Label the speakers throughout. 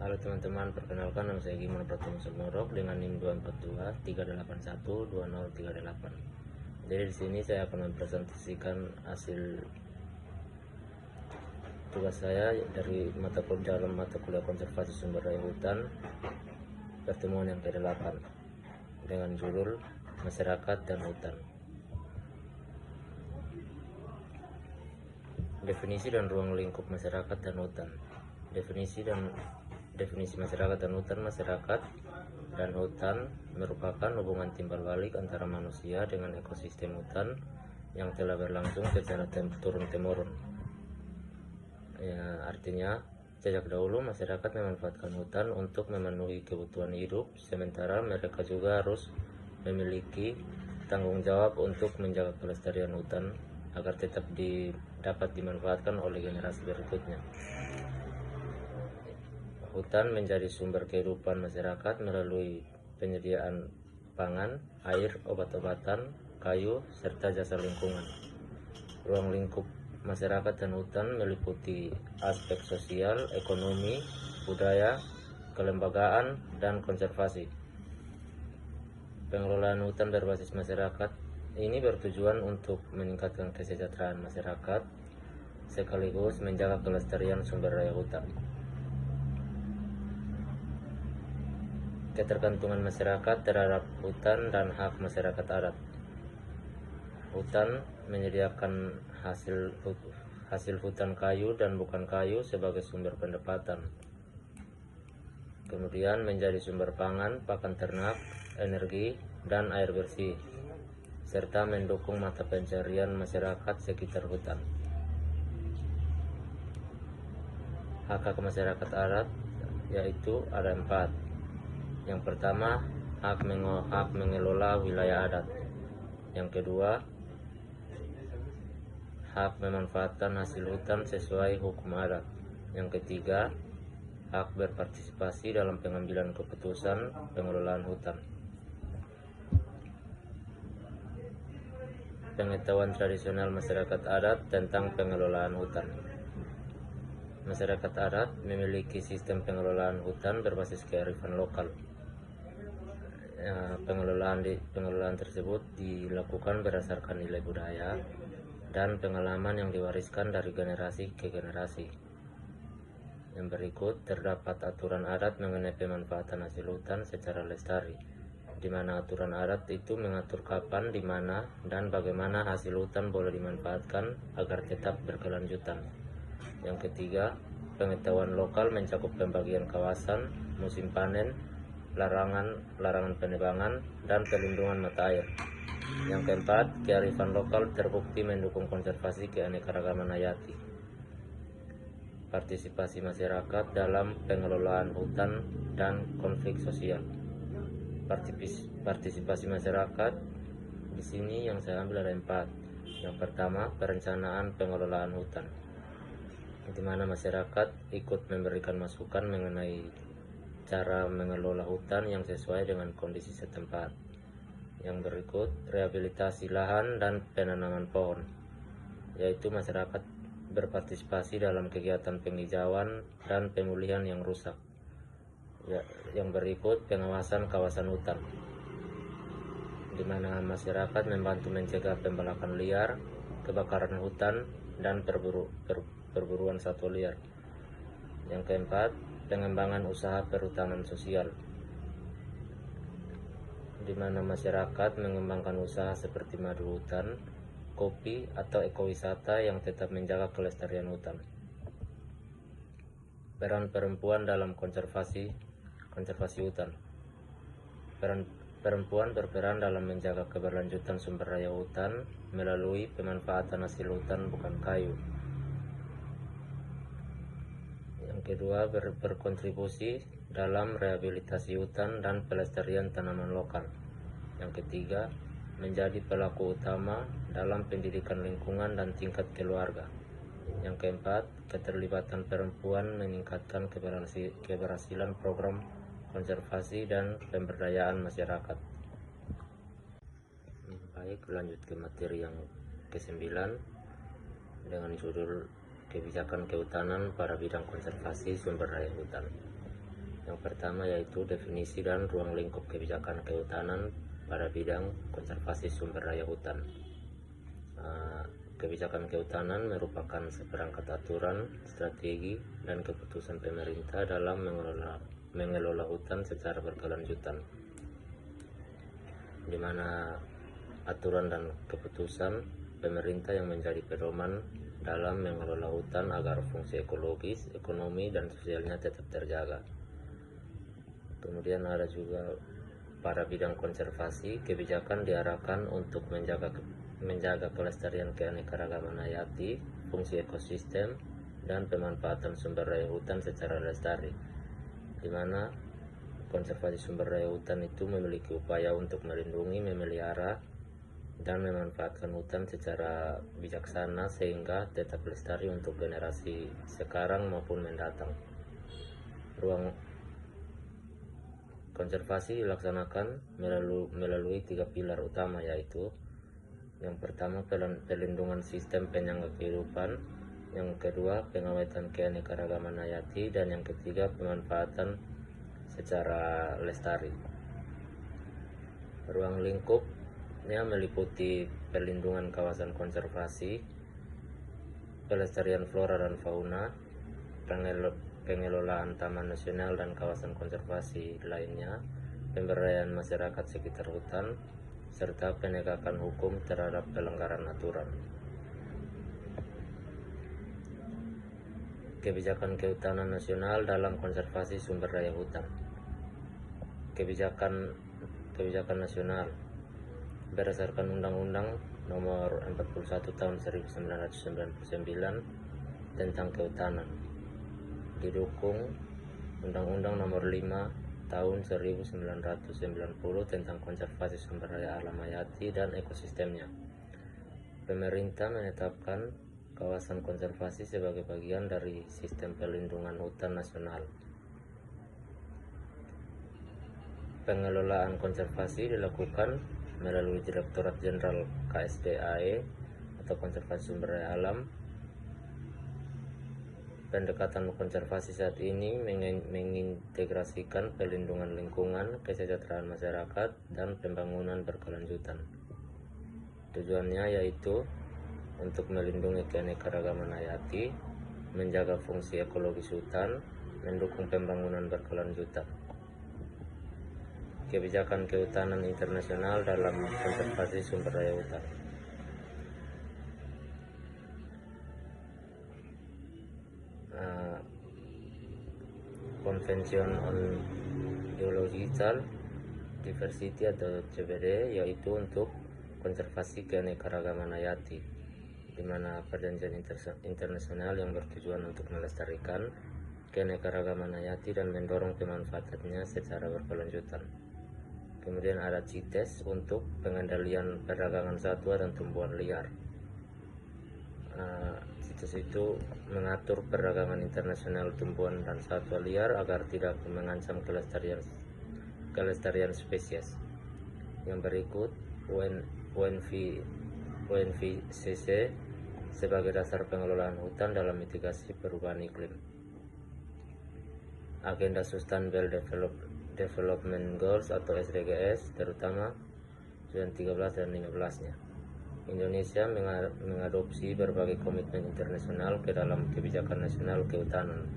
Speaker 1: Halo teman-teman, perkenalkan nama saya Gimana Pratama Sumorok dengan NIM 242 381 2038. Jadi di sini saya akan mempresentasikan hasil tugas saya dari dalam mata kuliah konservasi sumber daya hutan pertemuan yang ke-8 dengan judul Masyarakat dan Hutan. Definisi dan ruang lingkup masyarakat dan hutan. Definisi masyarakat dan hutan. Masyarakat dan hutan merupakan hubungan timbal balik antara manusia dengan ekosistem hutan yang telah berlangsung secara turun-temurun. Ya, artinya sejak dahulu masyarakat memanfaatkan hutan untuk memenuhi kebutuhan hidup, sementara mereka juga harus memiliki tanggung jawab untuk menjaga kelestarian hutan agar tetap dapat dimanfaatkan oleh generasi berikutnya. Hutan menjadi sumber kehidupan masyarakat melalui penyediaan pangan, air, obat-obatan, kayu, serta jasa lingkungan. Ruang lingkup masyarakat dan hutan meliputi aspek sosial, ekonomi, budaya, kelembagaan, dan konservasi. Pengelolaan hutan berbasis masyarakat ini bertujuan untuk meningkatkan kesejahteraan masyarakat sekaligus menjaga kelestarian sumber daya hutan. Ketergantungan masyarakat terhadap hutan dan hak masyarakat adat. Hutan menyediakan hasil hutan kayu dan bukan kayu sebagai sumber pendapatan. Kemudian menjadi sumber pangan, pakan ternak, energi, dan air bersih, serta mendukung mata pencarian masyarakat sekitar hutan. Hak masyarakat adat yaitu ada 4. Yang pertama, hak mengelola wilayah adat. Yang kedua, hak memanfaatkan hasil hutan sesuai hukum adat. Yang ketiga, hak berpartisipasi dalam pengambilan keputusan pengelolaan hutan. Pengetahuan tradisional masyarakat adat tentang pengelolaan hutan. Masyarakat adat memiliki sistem pengelolaan hutan berbasis kearifan lokal. Pengelolaan tersebut dilakukan berdasarkan nilai budaya dan pengalaman yang diwariskan dari generasi ke generasi. Yang berikut terdapat aturan adat mengenai pemanfaatan hasil hutan secara lestari, di mana aturan adat itu mengatur kapan, di mana, dan bagaimana hasil hutan boleh dimanfaatkan agar tetap berkelanjutan. Yang ketiga, pengetahuan lokal mencakup pembagian kawasan, musim panen, larangan penebangan, dan pelindungan mata air. Yang keempat, kearifan lokal terbukti mendukung konservasi keanekaragaman hayati. Partisipasi masyarakat dalam pengelolaan hutan dan konflik sosial. Partisipasi masyarakat di sini yang saya ambil ada 4. Yang pertama, perencanaan pengelolaan hutan, di mana masyarakat ikut memberikan masukan mengenai cara mengelola hutan yang sesuai dengan kondisi setempat. Yang berikut, rehabilitasi lahan dan penanaman pohon, yaitu masyarakat berpartisipasi dalam kegiatan penghijauan dan pemulihan yang rusak. Yang berikut, pengawasan kawasan hutan, di mana masyarakat membantu mencegah pembalakan liar, kebakaran hutan, dan perburuan satwa liar. Yang keempat, pengembangan usaha perhutanan sosial, di mana masyarakat mengembangkan usaha seperti madu hutan, kopi, atau ekowisata yang tetap menjaga kelestarian hutan. Peran perempuan dalam konservasi hutan. Perempuan berperan dalam menjaga keberlanjutan sumber daya hutan melalui pemanfaatan hasil hutan bukan kayu. Yang kedua, berkontribusi dalam rehabilitasi hutan dan pelestarian tanaman lokal. Yang ketiga, menjadi pelaku utama dalam pendidikan lingkungan dan tingkat keluarga. Yang keempat, keterlibatan perempuan meningkatkan keberhasilan program konservasi dan pemberdayaan masyarakat. Baik, lanjut ke materi yang ke-9 dengan judul kebijakan kehutanan pada bidang konservasi sumber daya hutan. Yang pertama yaitu definisi dan ruang lingkup kebijakan kehutanan pada bidang konservasi sumber daya hutan. Kebijakan kehutanan merupakan seperangkat aturan, strategi, dan keputusan pemerintah dalam mengelola hutan secara berkelanjutan, di mana aturan dan keputusan pemerintah yang menjadi pedoman dalam mengelola hutan agar fungsi ekologis, ekonomi, dan sosialnya tetap terjaga. Kemudian ada juga pada bidang konservasi, kebijakan diarahkan untuk menjaga kelestarian keanekaragaman hayati, fungsi ekosistem, dan pemanfaatan sumber daya hutan secara lestari, di mana konservasi sumber daya hutan itu memiliki upaya untuk melindungi, memelihara, dan memanfaatkan hutan secara bijaksana sehingga tetap lestari untuk generasi sekarang maupun mendatang. Ruang konservasi dilaksanakan melalui 3 pilar utama, yaitu yang pertama pelindungan sistem penyangga kehidupan, yang kedua pengawetan keanekaragaman hayati, dan yang ketiga pemanfaatan secara lestari. Ruang lingkupnya meliputi pelindungan kawasan konservasi, pelestarian flora dan fauna, pengelolaan taman nasional dan kawasan konservasi lainnya, pemberdayaan masyarakat sekitar hutan, serta penegakan hukum terhadap pelanggaran aturan. Kebijakan kehutanan nasional dalam konservasi sumber daya hutan. Kebijakan nasional berdasarkan Undang-Undang Nomor 41 Tahun 1999 tentang kehutanan, didukung Undang-Undang Nomor 5 Tahun 1990 tentang konservasi sumber daya alam hayati dan ekosistemnya. Pemerintah menetapkan kawasan konservasi sebagai bagian dari sistem pelindungan hutan nasional. Pengelolaan konservasi dilakukan melalui Direktorat Jenderal KSDAE atau Konservasi Sumber Daya Alam. Pendekatan konservasi saat ini mengintegrasikan pelindungan lingkungan, kesejahteraan masyarakat, dan pembangunan berkelanjutan. Tujuannya yaitu untuk melindungi keanekaragaman hayati, menjaga fungsi ekologis hutan, mendukung pembangunan berkelanjutan. Kebijakan kehutanan internasional dalam konservasi sumber daya hutan. Convention on Biological Diversity atau CBD, yaitu untuk konservasi keanekaragaman hayati, di mana perjanjian internasional yang bertujuan untuk melestarikan keanekaragaman hayati dan mendorong pemanfaatannya secara berkelanjutan. Kemudian ada CITES untuk pengendalian perdagangan satwa dan tumbuhan liar. CITES itu mengatur perdagangan internasional tumbuhan dan satwa liar agar tidak mengancam kelestarian spesies. Yang berikut UNFCCC sebagai dasar pengelolaan hutan dalam mitigasi perubahan iklim. Agenda Sustainable Development Goals atau SDGs, terutama tujuan 13 dan 15-nya. Indonesia mengadopsi berbagai komitmen internasional ke dalam kebijakan nasional kehutanan.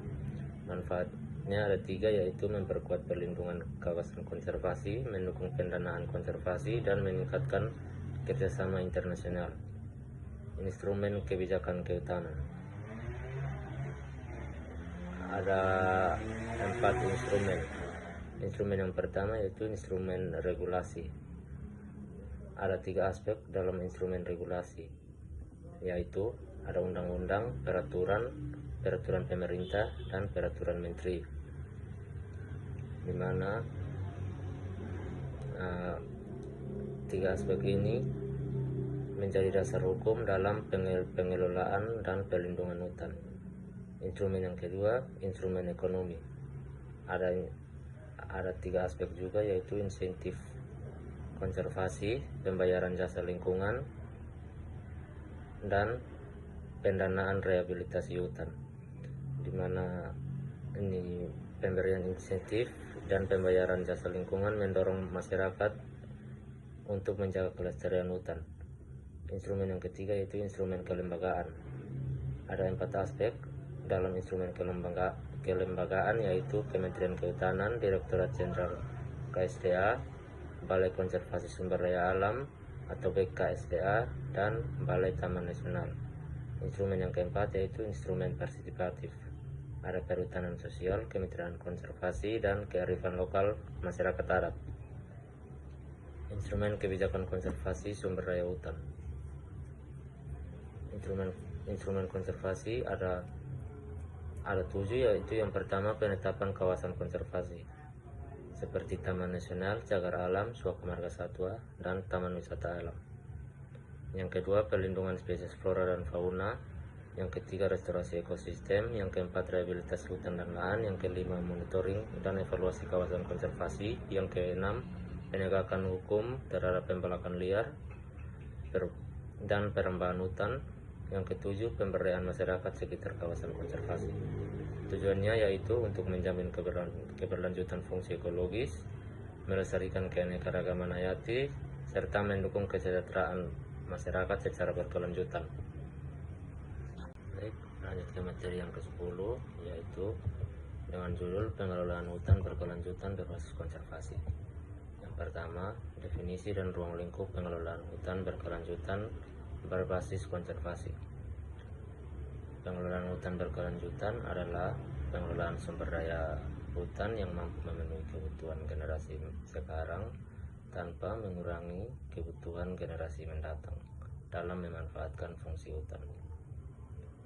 Speaker 1: Manfaatnya ada 3, yaitu memperkuat perlindungan kawasan konservasi, mendukung pendanaan konservasi, dan meningkatkan kerjasama internasional. Instrumen kebijakan kehutanan. Ada 4 instrumen. Instrumen yang pertama yaitu instrumen regulasi. Ada 3 aspek dalam instrumen regulasi, yaitu ada undang-undang, peraturan pemerintah, dan peraturan menteri, di mana 3 aspek ini menjadi dasar hukum dalam pengelolaan dan perlindungan hutan. Instrumen yang kedua, instrumen ekonomi. Ada 3 aspek juga, yaitu insentif konservasi, pembayaran jasa lingkungan, dan pendanaan rehabilitasi hutan, di mana ini pemberian insentif dan pembayaran jasa lingkungan mendorong masyarakat untuk menjaga kelestarian hutan. Instrumen yang ketiga yaitu instrumen kelembagaan. Ada 4 aspek dalam instrumen kelembagaan, yaitu Kementerian Kehutanan, Direktorat Jenderal KSDA, Balai Konservasi Sumber Daya Alam atau BKSDA, dan Balai Taman Nasional. Instrumen yang keempat yaitu instrumen partisipatif. Ada Perhutanan Sosial, Kemitraan Konservasi, dan Kearifan Lokal Masyarakat Adat. Instrumen kebijakan konservasi sumber daya hutan. Instrumen konservasi ada 7, yaitu yang pertama penetapan kawasan konservasi seperti Taman Nasional, Cagar Alam, Suaka Marga Satwa, dan Taman Wisata Alam. Yang kedua perlindungan spesies flora dan fauna. Yang ketiga restorasi ekosistem. Yang keempat rehabilitasi hutan dan lahan. Yang kelima monitoring dan evaluasi kawasan konservasi. Yang keenam penegakan hukum terhadap pembalakan liar dan perembahan hutan. Yang ketujuh pemberdayaan masyarakat sekitar kawasan konservasi. Tujuannya yaitu untuk menjamin keberlanjutan fungsi ekologis, melestarikan keanekaragaman hayati, serta mendukung kesejahteraan masyarakat secara berkelanjutan. Baik, lanjut ke materi yang ke-10, yaitu dengan judul pengelolaan hutan berkelanjutan berbasis konservasi. Yang pertama, definisi dan ruang lingkup pengelolaan hutan berkelanjutan berbasis konservasi. Pengelolaan hutan berkelanjutan adalah pengelolaan sumber daya hutan yang mampu memenuhi kebutuhan generasi sekarang tanpa mengurangi kebutuhan generasi mendatang dalam memanfaatkan fungsi hutan.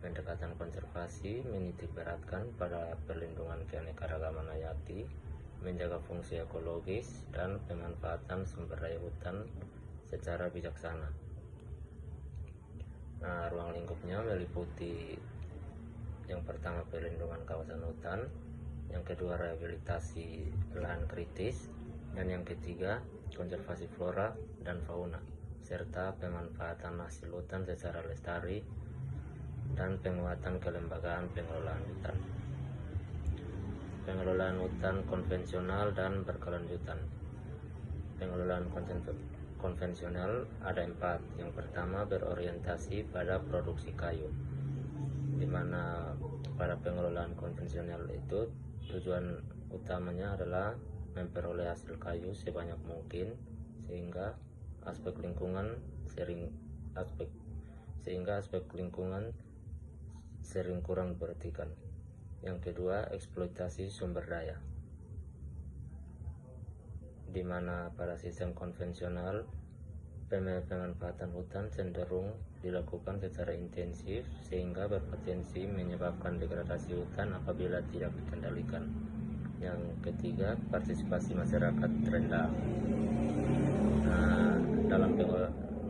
Speaker 1: Pendekatan konservasi menitik beratkan pada perlindungan keanekaragaman hayati, menjaga fungsi ekologis, dan pemanfaatan sumber daya hutan secara bijaksana. Nah, ruang lingkupnya meliputi yang pertama perlindungan kawasan hutan, yang kedua rehabilitasi lahan kritis, dan yang ketiga konservasi flora dan fauna, serta pemanfaatan hasil hutan secara lestari dan penguatan kelembagaan pengelolaan hutan. Pengelolaan hutan konvensional dan berkelanjutan. Pengelolaan konvensional ada 4. Yang pertama berorientasi pada produksi kayu, di mana pada pengelolaan konvensional itu tujuan utamanya adalah memperoleh hasil kayu sebanyak mungkin sehingga aspek lingkungan sering kurang diperhatikan. Yang kedua, eksploitasi sumber daya, di mana pada sistem konvensional pemanfaatan hutan cenderung dilakukan secara intensif sehingga berpotensi menyebabkan degradasi hutan apabila tidak dikendalikan. Yang ketiga, partisipasi masyarakat rendah. Nah, dalam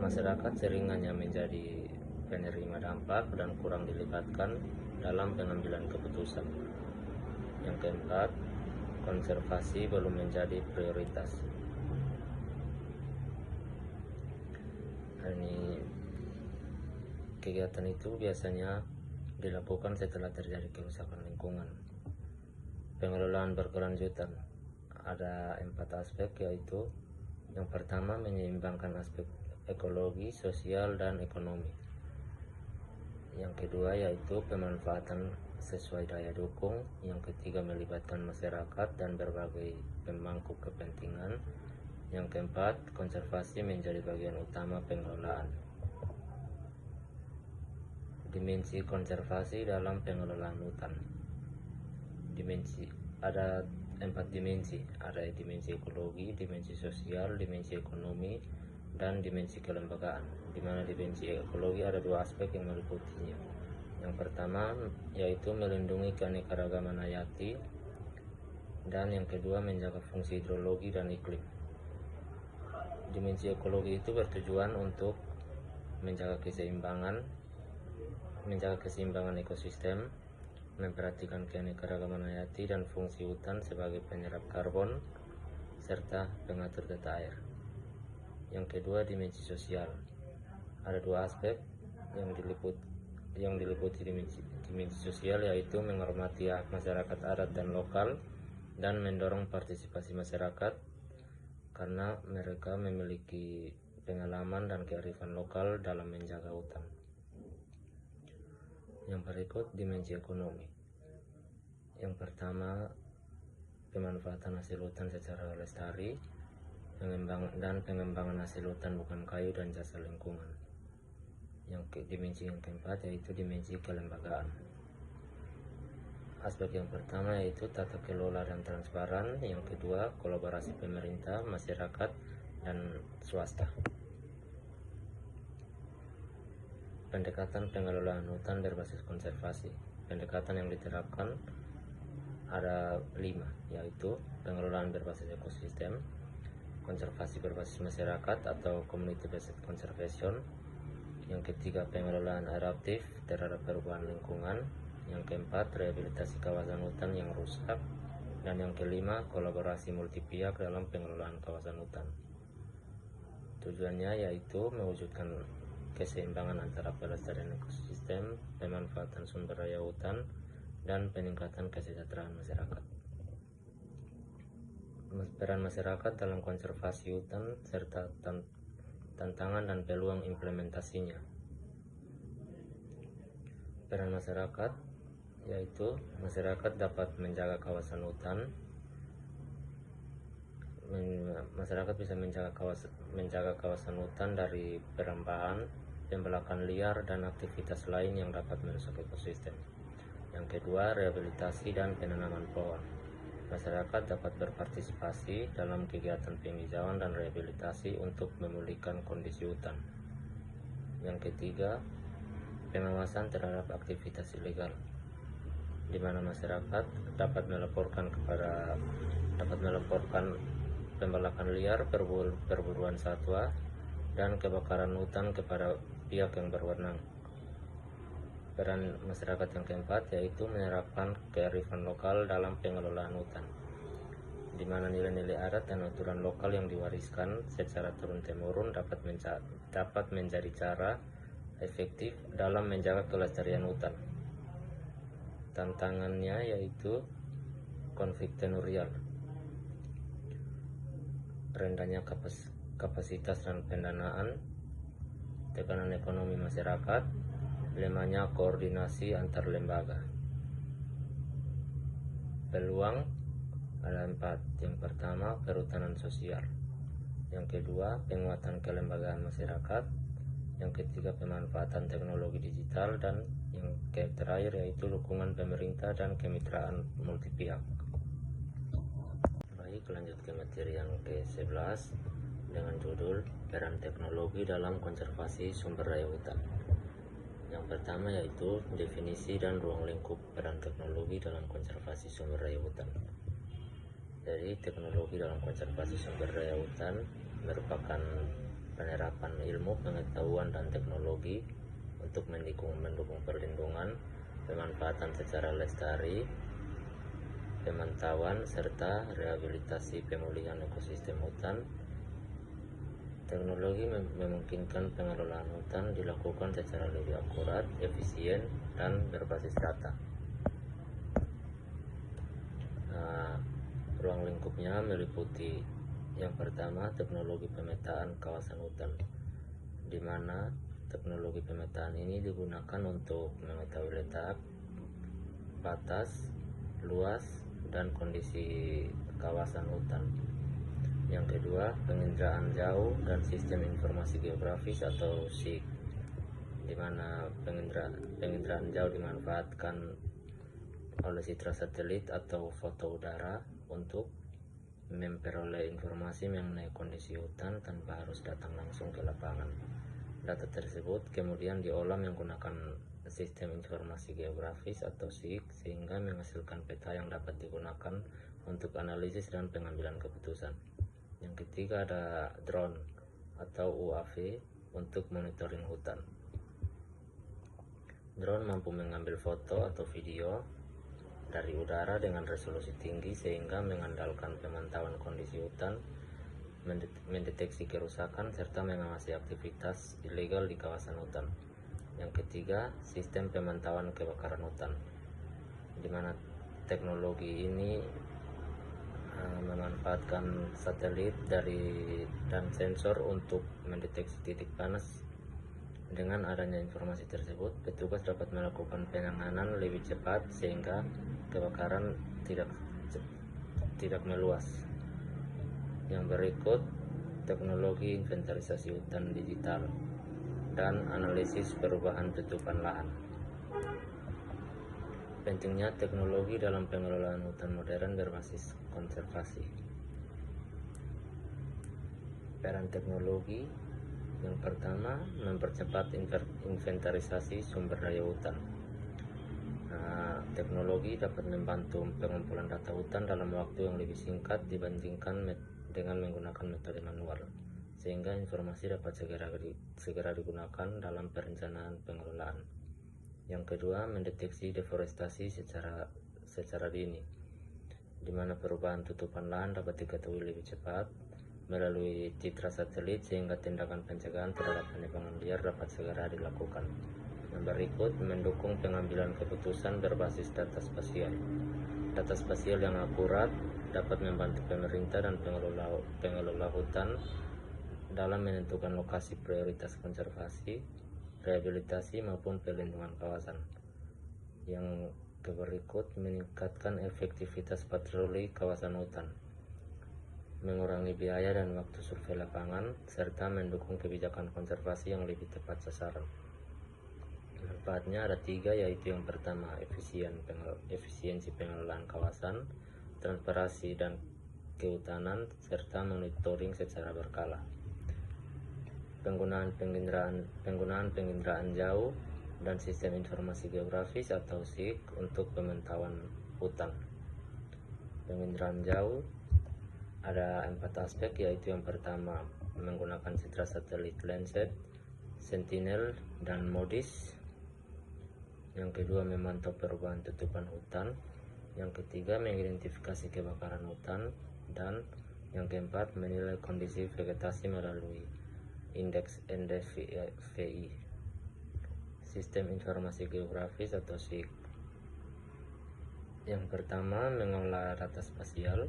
Speaker 1: masyarakat sering hanya menjadi penerima dampak dan kurang dilibatkan dalam pengambilan keputusan. Yang keempat, konservasi belum menjadi prioritas. Ini kegiatan itu biasanya dilakukan setelah terjadi kerusakan lingkungan. Pengelolaan berkelanjutan ada 4 aspek, yaitu yang pertama menyeimbangkan aspek ekologi, sosial, dan ekonomi. Yang kedua yaitu pemanfaatan sesuai daya dukung. Yang ketiga melibatkan masyarakat dan berbagai pemangku kepentingan. Yang keempat, konservasi menjadi bagian utama pengelolaan. Dimensi konservasi dalam pengelolaan hutan. Ada 4 dimensi. Ada dimensi ekologi, dimensi sosial, dimensi ekonomi, dan dimensi kelembagaan. Di mana dimensi ekologi ada 2 aspek yang meliputinya. Yang pertama yaitu melindungi keanekaragaman hayati, dan yang kedua menjaga fungsi hidrologi dan iklim. Dimensi ekologi itu bertujuan untuk menjaga keseimbangan ekosistem, memperhatikan keanekaragaman hayati dan fungsi hutan sebagai penyerap karbon serta pengatur tata air. Yang kedua, dimensi sosial. Ada 2 aspek yang diliputi dimensi sosial yaitu menghormati hak masyarakat adat dan lokal dan mendorong partisipasi masyarakat karena mereka memiliki pengalaman dan kearifan lokal dalam menjaga hutan. Yang berikut dimensi ekonomi. Yang pertama, pemanfaatan hasil hutan secara lestari, pengembangan hasil hutan bukan kayu dan jasa lingkungan. Dimensi yang keempat yaitu dimensi kelembagaan. Aspek yang pertama yaitu tata kelola dan transparan, yang kedua kolaborasi pemerintah, masyarakat, dan swasta. Pendekatan pengelolaan hutan berbasis konservasi. Pendekatan yang diterapkan ada 5, yaitu pengelolaan berbasis ekosistem, konservasi berbasis masyarakat atau community based conservation, yang ketiga pengelolaan adaptif terhadap perubahan lingkungan, yang keempat rehabilitasi kawasan hutan yang rusak, dan yang kelima kolaborasi multi pihak dalam pengelolaan kawasan hutan. Tujuannya yaitu mewujudkan keseimbangan antara pelestarian ekosistem, pemanfaatan sumber daya hutan, dan peningkatan kesejahteraan masyarakat. Peran masyarakat dalam konservasi hutan serta tantangan dan peluang implementasinya. Peran masyarakat yaitu masyarakat dapat menjaga kawasan hutan. Masyarakat bisa menjaga kawasan hutan dari perambahan, pembelakan liar, dan aktivitas lain yang dapat merusak ekosistem. Yang kedua, rehabilitasi dan penanaman pohon. Masyarakat dapat berpartisipasi dalam kegiatan penghijauan dan rehabilitasi untuk memulihkan kondisi hutan. Yang ketiga, pengawasan terhadap aktivitas ilegal, di mana masyarakat dapat melaporkan pembelakan liar, perburuan satwa, dan kebakaran hutan kepada pihak yang berwenang. Peran masyarakat yang keempat yaitu menerapkan kearifan lokal dalam pengelolaan hutan, di mana nilai-nilai adat dan aturan lokal yang diwariskan secara turun-temurun dapat menjadi cara efektif dalam menjaga kelestarian hutan. Tantangannya yaitu konflik tenurial, rendahnya kapasitas dan pendanaan, tekanan ekonomi masyarakat, lemahnya koordinasi antar lembaga. Peluang ada 4. Yang pertama, perhutanan sosial. Yang kedua, penguatan kelembagaan masyarakat. Yang ketiga, pemanfaatan teknologi digital. Dan yang terakhir yaitu dukungan pemerintah dan kemitraan multi pihak. Baik, lanjut ke materi yang ke-11 dengan judul peran teknologi dalam konservasi sumber daya hutan. Yang pertama yaitu definisi dan ruang lingkup peran teknologi dalam konservasi sumber daya hutan. Jadi teknologi dalam konservasi sumber daya hutan merupakan penerapan ilmu, pengetahuan, dan teknologi untuk mendukung perlindungan, pemanfaatan secara lestari, pemantauan, serta rehabilitasi pemulihan ekosistem hutan. Teknologi memungkinkan pengelolaan hutan dilakukan secara lebih akurat, efisien, dan berbasis data. Ruang lingkupnya meliputi yang pertama teknologi pemetaan kawasan hutan, di mana teknologi pemetaan ini digunakan untuk mengetahui letak, batas, luas, dan kondisi kawasan hutan. Yang kedua, penginderaan jauh dan sistem informasi geografis atau SIG, di mana penginderaan jauh dimanfaatkan oleh citra satelit atau foto udara untuk memperoleh informasi mengenai kondisi hutan tanpa harus datang langsung ke lapangan. Data tersebut kemudian diolah menggunakan sistem informasi geografis atau SIG sehingga menghasilkan peta yang dapat digunakan untuk analisis dan pengambilan keputusan. Yang ketiga ada drone atau UAV untuk monitoring hutan. Drone mampu mengambil foto atau video dari udara dengan resolusi tinggi sehingga mengandalkan pemantauan kondisi hutan, mendeteksi kerusakan, serta mengawasi aktivitas ilegal di kawasan hutan. Yang ketiga, sistem pemantauan kebakaran hutan, di mana teknologi ini memanfaatkan satelit dan sensor untuk mendeteksi titik panas. Dengan adanya informasi tersebut, petugas dapat melakukan penanganan lebih cepat sehingga kebakaran tidak meluas. Yang berikut, teknologi inventarisasi hutan digital dan analisis perubahan tutupan lahan. Pentingnya teknologi dalam pengelolaan hutan modern berbasis konservasi. Peran teknologi yang pertama, mempercepat inventarisasi sumber daya hutan. Teknologi dapat membantu pengumpulan data hutan dalam waktu yang lebih singkat dibandingkan dengan menggunakan metode manual, sehingga informasi dapat segera digunakan dalam perencanaan pengelolaan. Yang kedua, mendeteksi deforestasi secara dini, di mana perubahan tutupan lahan dapat diketahui lebih cepat melalui citra satelit, sehingga tindakan pencegahan terhadap penebangan liar dapat segera dilakukan. Yang berikut, mendukung pengambilan keputusan berbasis data spasial. Data spasial yang akurat dapat membantu pemerintah dan pengelola hutan dalam menentukan lokasi prioritas konservasi, rehabilitasi maupun perlindungan kawasan. Yang berikut, meningkatkan efektivitas patroli kawasan hutan, mengurangi biaya dan waktu survei lapangan, serta mendukung kebijakan konservasi yang lebih tepat sasaran. Manfaatnya ada 3, yaitu yang pertama, efisiensi pengelolaan kawasan, transparansi dan kehutanan, serta monitoring secara berkala. Penggunaan penginderaan jauh dan sistem informasi geografis atau SIG untuk pemantauan hutan. Penginderaan jauh ada 4 aspek, yaitu yang pertama, menggunakan citra satelit Landsat, Sentinel, dan MODIS. Yang kedua, memantau perubahan tutupan hutan. Yang ketiga, mengidentifikasi kebakaran hutan. Dan yang keempat, menilai kondisi vegetasi melalui indeks NDVI. Sistem informasi geografis atau SIG. Yang pertama, mengolah data spasial.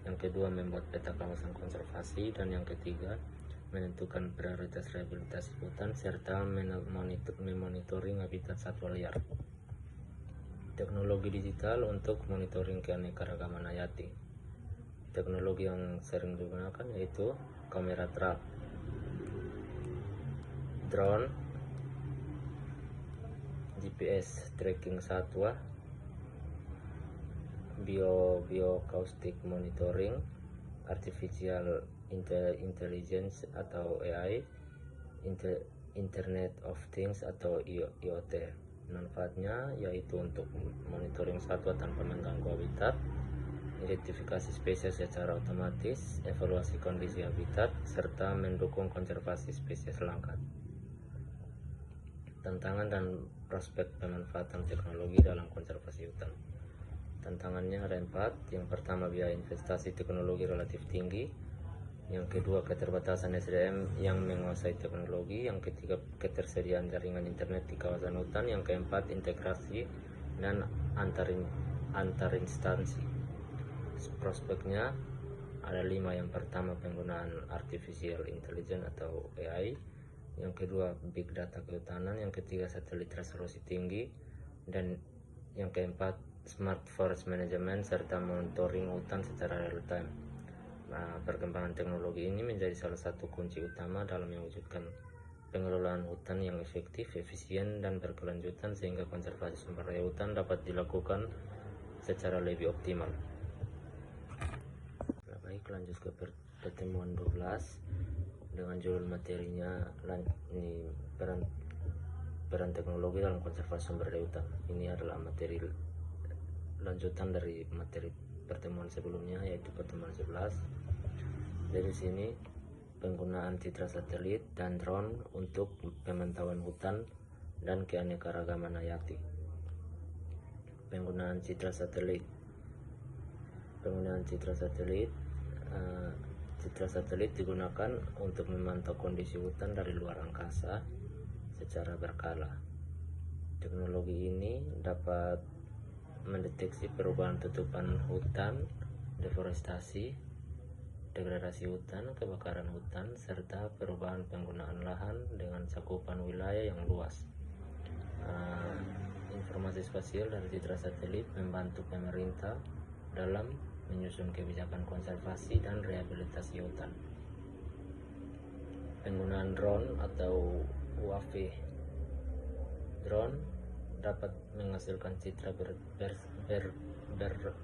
Speaker 1: Yang kedua, membuat peta kawasan konservasi. Dan yang ketiga, menentukan prioritas rehabilitasi hutan serta memonitoring habitat satwa liar. Teknologi digital untuk monitoring keanekaragaman hayati. Teknologi yang sering digunakan yaitu kamera trap, drone, GPS tracking satwa, bioacoustic monitoring, artificial intelligence atau AI, Internet of Things atau IoT. Manfaatnya yaitu untuk monitoring satwa tanpa mengganggu habitat, identifikasi spesies secara otomatis, evaluasi kondisi habitat, serta mendukung konservasi spesies langka. Tantangan dan prospek pemanfaatan teknologi dalam konservasi hutan. Tantangannya ada 4. Yang pertama, biaya investasi teknologi relatif tinggi. Yang kedua, keterbatasan SDM yang menguasai teknologi. Yang ketiga, ketersediaan jaringan internet di kawasan hutan. Yang keempat, integrasi dan antar instansi. Prospeknya ada 5. Yang pertama, penggunaan artificial intelligence atau AI. Yang kedua, big data kehutanan. Yang ketiga, satelit resolusi tinggi. Dan yang keempat, smart forest management serta monitoring hutan secara real time. Perkembangan teknologi ini menjadi salah satu kunci utama dalam mewujudkan pengelolaan hutan yang efektif, efisien, dan berkelanjutan sehingga konservasi sumber daya hutan dapat dilakukan secara lebih optimal. Baik, lanjut ke pertemuan 12 dengan judul materinya ini peran teknologi dalam konservasi sumber daya hutan. Ini adalah materi lanjutan dari materi pertemuan sebelumnya, yaitu pertemuan 11. Dari sini, penggunaan citra satelit dan drone untuk pemantauan hutan dan keanekaragaman hayati. Penggunaan citra satelit. Citra satelit digunakan untuk memantau kondisi hutan dari luar angkasa secara berkala. Teknologi ini dapat mendeteksi perubahan tutupan hutan, deforestasi, degradasi hutan, kebakaran hutan, serta perubahan penggunaan lahan dengan cakupan wilayah yang luas. Informasi spasial dari citra satelit membantu pemerintah dalam menyusun kebijakan konservasi dan rehabilitasi hutan. Penggunaan drone atau UAV. Drone dapat menghasilkan citra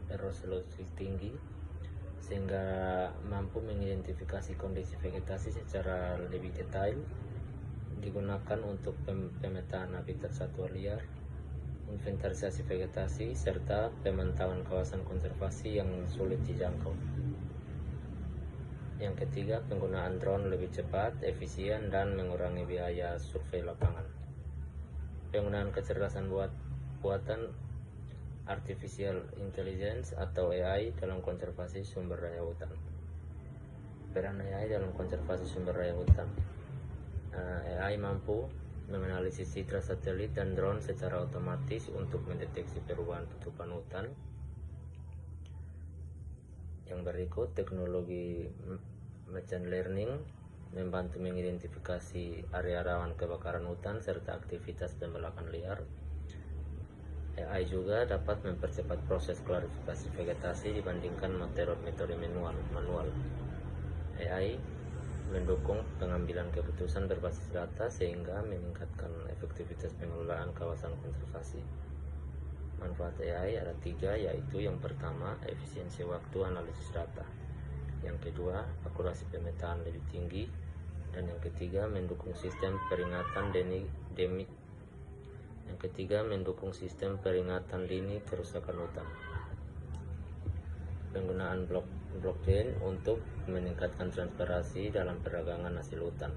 Speaker 1: berresolusi tinggi sehingga mampu mengidentifikasi kondisi vegetasi secara lebih detail. Digunakan untuk pemetaan habitat satwa liar, inventarisasi vegetasi, serta pemantauan kawasan konservasi yang sulit dijangkau. Yang ketiga, penggunaan drone lebih cepat, efisien, dan mengurangi biaya survei lapangan. Penggunaan kecerdasan buatan artificial intelligence atau AI dalam konservasi sumber daya hutan. Peran AI dalam konservasi sumber daya hutan. AI mampu menganalisis citra satelit dan drone secara otomatis untuk mendeteksi perubahan tutupan hutan. Yang berikut, teknologi machine learning membantu mengidentifikasi area rawan kebakaran hutan serta aktivitas pembelakan liar. AI juga dapat mempercepat proses klarifikasi vegetasi dibandingkan metode manual. AI mendukung pengambilan keputusan berbasis data sehingga meningkatkan efektivitas pengelolaan kawasan konservasi. Manfaat AI ada 3, yaitu yang pertama, efisiensi waktu analisis data. Yang kedua, akurasi pemetaan lebih tinggi. Dan yang ketiga, mendukung sistem peringatan dini kerusakan hutan. Penggunaan blockchain untuk meningkatkan transparansi dalam perdagangan hasil hutan.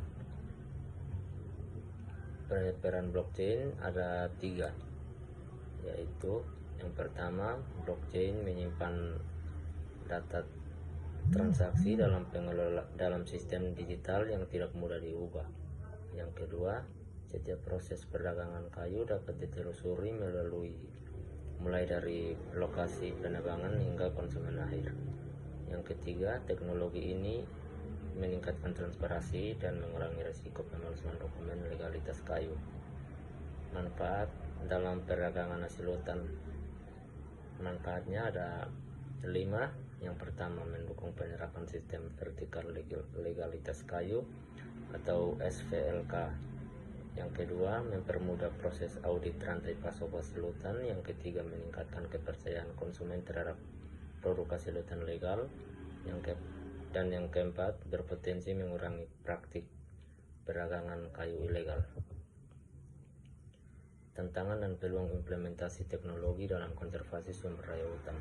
Speaker 1: Peran blockchain ada 3, yaitu yang pertama, blockchain menyimpan data transaksi dalam sistem digital yang tidak mudah diubah. Yang kedua, setiap proses perdagangan kayu dapat ditelusuri mulai dari lokasi penebangan hingga konsumen akhir. Yang ketiga, teknologi ini meningkatkan transparansi dan mengurangi risiko pemalsuan dokumen legalitas kayu. Manfaat dalam perdagangan hasil hutan. Manfaatnya ada 5. Yang pertama, mendukung penerapan sistem vertikal legalitas kayu atau SVLK. Yang kedua, mempermudah proses audit rantai pasok hasil hutan. Yang ketiga, meningkatkan kepercayaan konsumen terhadap produk hasil hutan legal. Dan yang keempat, berpotensi mengurangi praktik perdagangan kayu ilegal. Tantangan dan peluang implementasi teknologi dalam konservasi sumber daya hutan.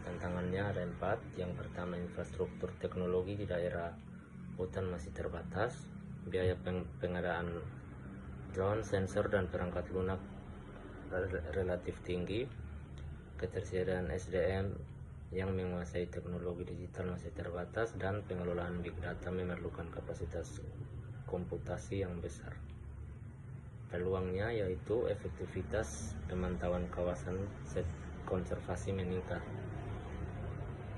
Speaker 1: Tantangannya ada 4. Yang pertama, infrastruktur teknologi di daerah hutan masih terbatas. Biaya pengadaan drone, sensor, dan perangkat lunak relatif tinggi. Ketersediaan SDM yang menguasai teknologi digital masih terbatas, dan pengelolaan big data memerlukan kapasitas komputasi yang besar. Peluangnya yaitu efektivitas pemantauan kawasan konservasi meningkat.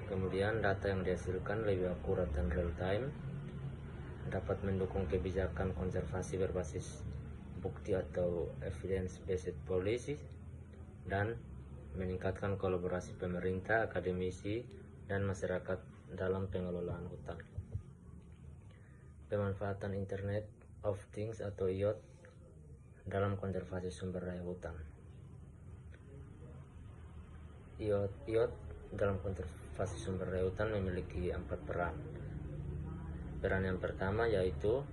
Speaker 1: Kemudian data yang dihasilkan lebih akurat dan real time, dapat mendukung kebijakan konservasi berbasis bukti atau evidence based policy, dan meningkatkan kolaborasi pemerintah, akademisi, dan masyarakat dalam pengelolaan hutan. Pemanfaatan Internet of Things atau IoT dalam konservasi sumber daya hutan. IoT dalam konservasi sumber daya hutan memiliki 4 peran. Peran yang pertama yaitu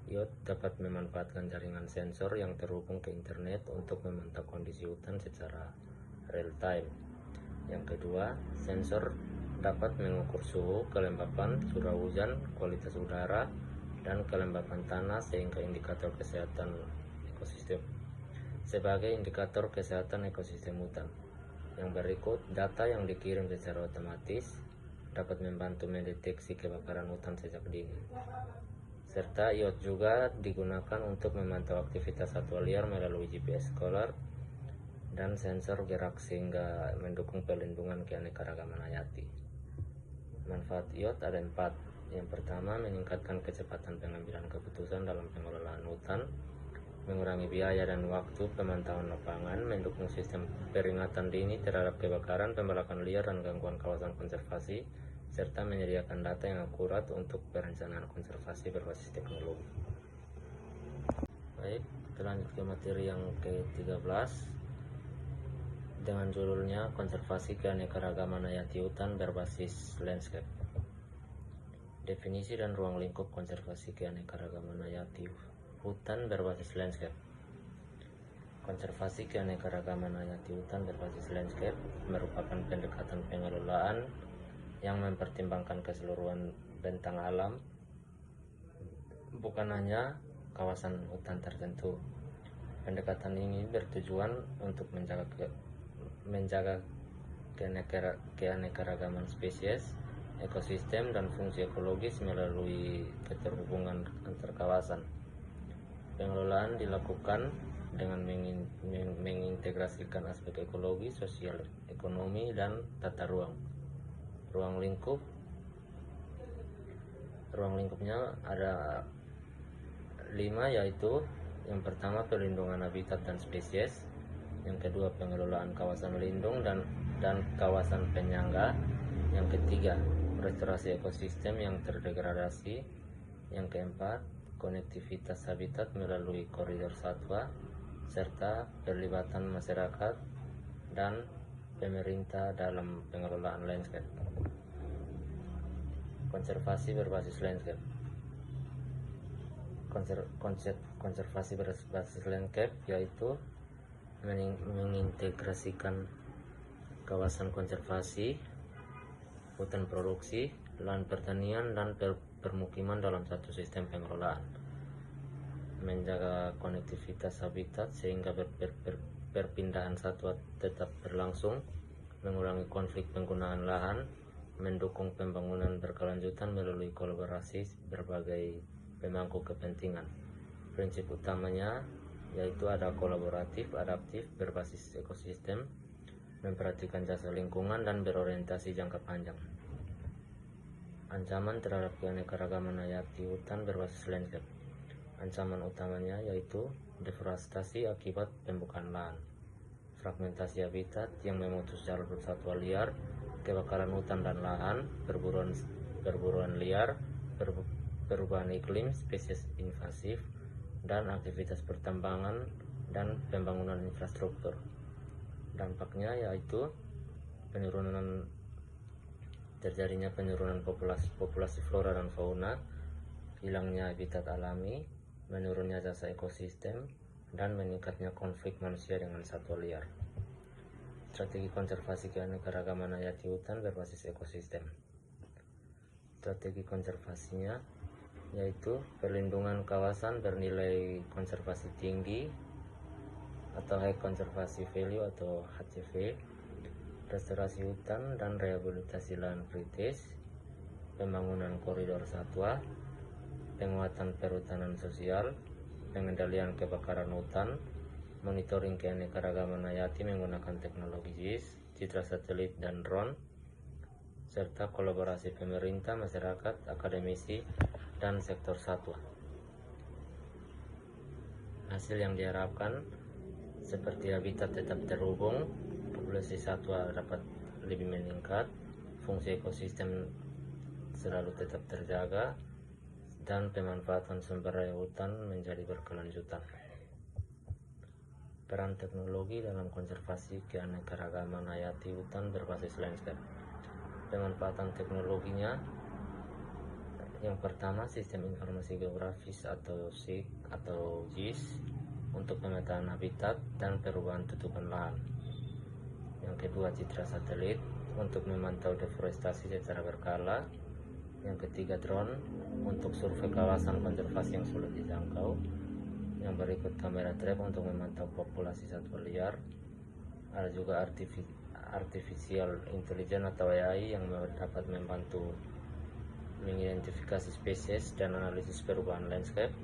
Speaker 1: IoT dapat memanfaatkan jaringan sensor yang terhubung ke internet untuk memantau kondisi hutan secara real time. Yang kedua, sensor dapat mengukur suhu, kelembapan, curah hujan, kualitas udara, dan kelembapan tanah sehingga indikator kesehatan ekosistem sebagai indikator kesehatan ekosistem hutan. Yang berikut, data yang dikirim secara otomatis dapat membantu mendeteksi kebakaran hutan sejak dini. serta IoT juga digunakan untuk memantau aktivitas satwa liar melalui GPS Scholar dan sensor gerak sehingga mendukung pelindungan keanekaragaman hayati. Manfaat IoT ada 4. Yang pertama, meningkatkan kecepatan pengambilan keputusan dalam pengelolaan hutan, mengurangi biaya dan waktu pemantauan lapangan, mendukung sistem peringatan dini terhadap kebakaran, pembalakan liar, dan gangguan kawasan konservasi, serta menyediakan data yang akurat untuk perencanaan konservasi berbasis teknologi. Baik, kita lanjut ke materi yang ke-13 dengan judulnya Konservasi Keanekaragaman Hayati Hutan Berbasis Landscape. Definisi dan ruang lingkup konservasi keanekaragaman hayati hutan berbasis landscape. Konservasi keanekaragaman hayati hutan berbasis landscape merupakan pendekatan pengelolaan yang mempertimbangkan keseluruhan bentang alam, bukan hanya kawasan hutan tertentu. Pendekatan ini bertujuan untuk menjaga keanekaragaman spesies, ekosistem, dan fungsi ekologis melalui keterhubungan antar kawasan. Pengelolaan dilakukan dengan mengintegrasikan aspek ekologi, sosial, ekonomi, dan tata ruang. Ruang lingkupnya ada 5, yaitu yang pertama perlindungan habitat dan spesies, yang kedua pengelolaan kawasan lindung dan kawasan penyangga, yang ketiga restorasi ekosistem yang terdegradasi, yang keempat konektivitas habitat melalui koridor satwa, serta perlibatan masyarakat dan pemerintah dalam pengelolaan landscape. Konservasi berbasis landscape. Konsep konservasi berbasis landscape yaitu mengintegrasikan kawasan konservasi, hutan produksi, lahan pertanian, dan permukiman dalam satu sistem pengelolaan, menjaga konektivitas habitat sehingga perpindahan satwa tetap berlangsung, mengurangi konflik penggunaan lahan, mendukung pembangunan berkelanjutan melalui kolaborasi berbagai pemangku kepentingan. Prinsip utamanya yaitu ada kolaboratif, adaptif, berbasis ekosistem, memperhatikan jasa lingkungan, dan berorientasi jangka panjang. Ancaman terhadap keanekaragaman hayati hutan berbasis landscape. Ancaman utamanya yaitu deforestasi akibat pembukaan lahan, fragmentasi habitat yang memutus jalur satwa liar, kebakaran hutan dan lahan, perburuan liar, perubahan iklim, spesies invasif, dan aktivitas pertambangan dan pembangunan infrastruktur. Dampaknya yaitu terjadinya penurunan populasi flora dan fauna, hilangnya habitat alami, menurunnya jasa ekosistem, dan meningkatnya konflik manusia dengan satwa liar. Strategi konservasi keanekaragaman hayati hutan berbasis ekosistem. Strategi konservasinya yaitu perlindungan kawasan bernilai konservasi tinggi atau High Conservation Value atau HCV, restorasi hutan dan rehabilitasi lahan kritis, pembangunan koridor satwa, penguatan perhutanan sosial, pengendalian kebakaran hutan, monitoring keanekaragaman hayati menggunakan teknologi JIS, citra satelit, dan drone, serta kolaborasi pemerintah, masyarakat, akademisi, dan sektor satwa. Hasil yang diharapkan seperti habitat tetap terhubung, populasi satwa dapat lebih meningkat, fungsi ekosistem selalu tetap terjaga, dan pemanfaatan sumber daya hutan menjadi berkelanjutan. Peran teknologi dalam konservasi keanekaragaman hayati hutan berbasis landscape. Pemanfaatan teknologinya, yang pertama sistem informasi geografis atau SIG atau JIS untuk pemetaan habitat dan perubahan tutupan lahan. Yang kedua citra satelit untuk memantau deforestasi secara berkala. Yang ketiga drone untuk survei kawasan konservasi yang sulit dijangkau. Yang berikut kamera trap untuk memantau populasi satwa liar. Ada juga artificial intelligence atau AI yang dapat membantu mengidentifikasi spesies dan analisis perubahan landscape,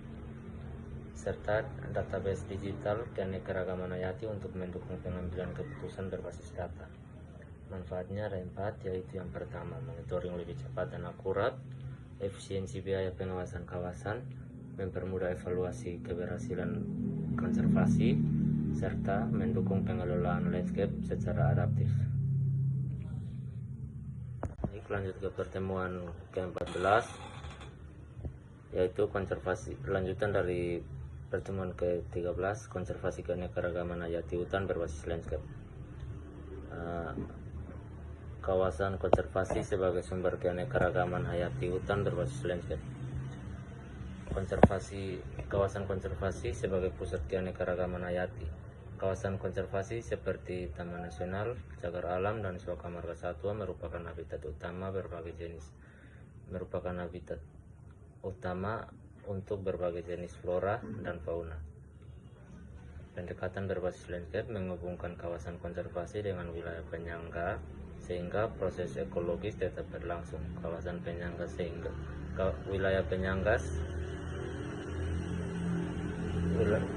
Speaker 1: serta database digital keanekaragaman hayati untuk mendukung pengambilan keputusan berbasis data. Manfaatnya ada 4, yaitu yang pertama, monitoring lebih cepat dan akurat, efisiensi biaya pengawasan kawasan, mempermudah evaluasi keberhasilan konservasi, serta mendukung pengelolaan landscape secara adaptif. Ini lanjut ke pertemuan ke-14, yaitu konservasi, lanjutan dari pertemuan ke-13, konservasi keanekaragaman hayati hutan berbasis landscape. Kawasan konservasi sebagai sumber keanekaragaman hayati hutan berbasis landscape. Kawasan konservasi sebagai pusat keanekaragaman hayati. Kawasan konservasi seperti Taman Nasional, Cagar Alam, dan Suaka Marga Satwa merupakan habitat utama untuk berbagai jenis flora dan fauna. Pendekatan berbasis landscape menghubungkan kawasan konservasi dengan wilayah penyangga sehingga proses ekologis tetap berlangsung.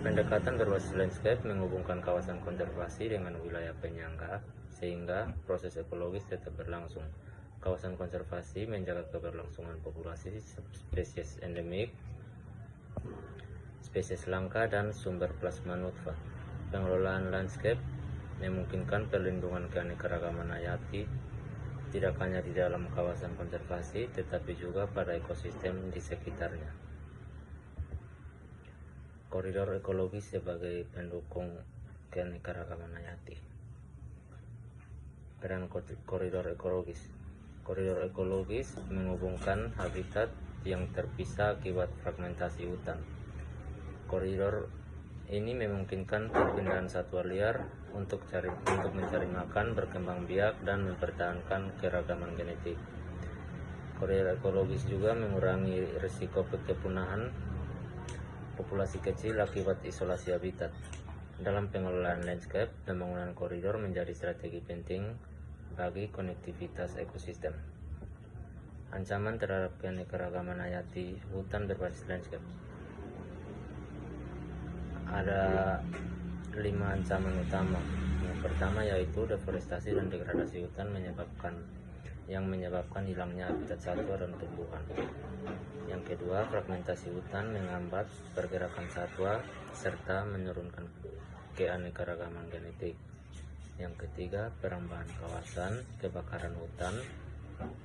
Speaker 1: Pendekatan berbasis landscape menghubungkan kawasan konservasi dengan wilayah penyangga sehingga proses ekologis tetap berlangsung. Kawasan konservasi menjaga keberlangsungan populasi spesies endemik, spesies langka, dan sumber plasma nutfah. Pengelolaan landscape memungkinkan perlindungan keanekaragaman hayati tidak hanya di dalam kawasan konservasi tetapi juga pada ekosistem di sekitarnya. Koridor ekologis sebagai pendukung keanekaragaman hayati. Peran koridor ekologis. Koridor ekologis menghubungkan habitat yang terpisah akibat fragmentasi hutan. Koridor ini memungkinkan perpindahan satwa liar untuk mencari makan, berkembang biak, dan mempertahankan keragaman genetik. Koridor ekologis juga mengurangi risiko kepunahan populasi kecil akibat isolasi habitat. Dalam pengelolaan landscape, pembangunan koridor menjadi strategi penting bagi konektivitas ekosistem. Ancaman terhadap keanekaragaman hayati hutan berbasis landscape. Ada 5 ancaman utama. Yang pertama yaitu deforestasi dan degradasi hutan yang menyebabkan hilangnya habitat satwa dan tumbuhan. Yang kedua, fragmentasi hutan menghambat pergerakan satwa serta menurunkan keanekaragaman genetik. Yang ketiga, perambahan kawasan, kebakaran hutan,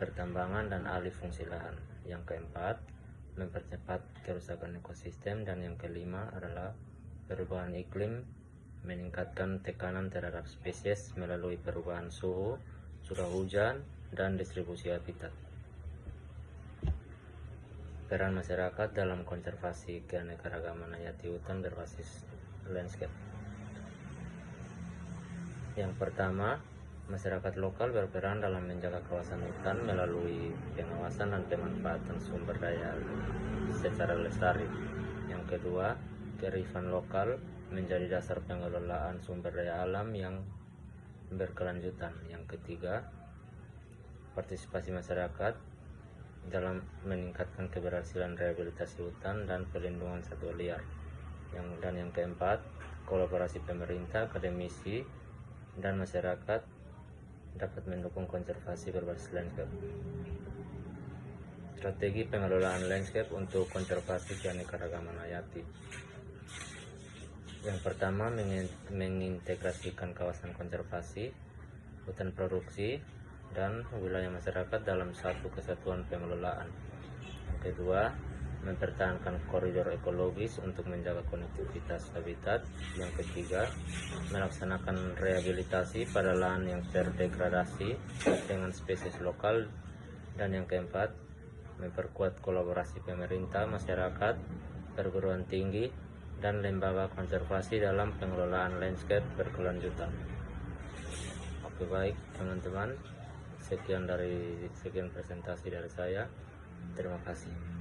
Speaker 1: pertambangan, dan alih fungsi lahan. Yang keempat, mempercepat kerusakan ekosistem. Dan yang kelima adalah perubahan iklim, meningkatkan tekanan terhadap spesies melalui perubahan suhu, curah hujan, dan distribusi habitat. Peran masyarakat dalam konservasi keanekaragaman hayati hutan berbasis landscape. Yang pertama, masyarakat lokal berperan dalam menjaga kawasan hutan melalui pengawasan dan pemanfaatan sumber daya secara lestari. Yang kedua, kearifan lokal menjadi dasar pengelolaan sumber daya alam yang berkelanjutan. Yang ketiga, partisipasi masyarakat dalam meningkatkan keberhasilan rehabilitasi hutan dan perlindungan satwa liar. Dan yang keempat, kolaborasi pemerintah, akademisi, dan masyarakat dapat mendukung konservasi berbasis landscape. Strategi pengelolaan landscape untuk konservasi keanekaragaman hayati. Yang pertama, mengintegrasikan kawasan konservasi, hutan produksi, dan wilayah masyarakat dalam satu kesatuan pengelolaan. Yang kedua, mempertahankan koridor ekologis untuk menjaga konektivitas habitat. Yang ketiga, melaksanakan rehabilitasi pada lahan yang terdegradasi dengan spesies lokal. Dan yang keempat, memperkuat kolaborasi pemerintah, masyarakat, perguruan tinggi, dan lembaga konservasi dalam pengelolaan landscape berkelanjutan. Oke, baik teman-teman, sekian presentasi dari saya. Terima kasih.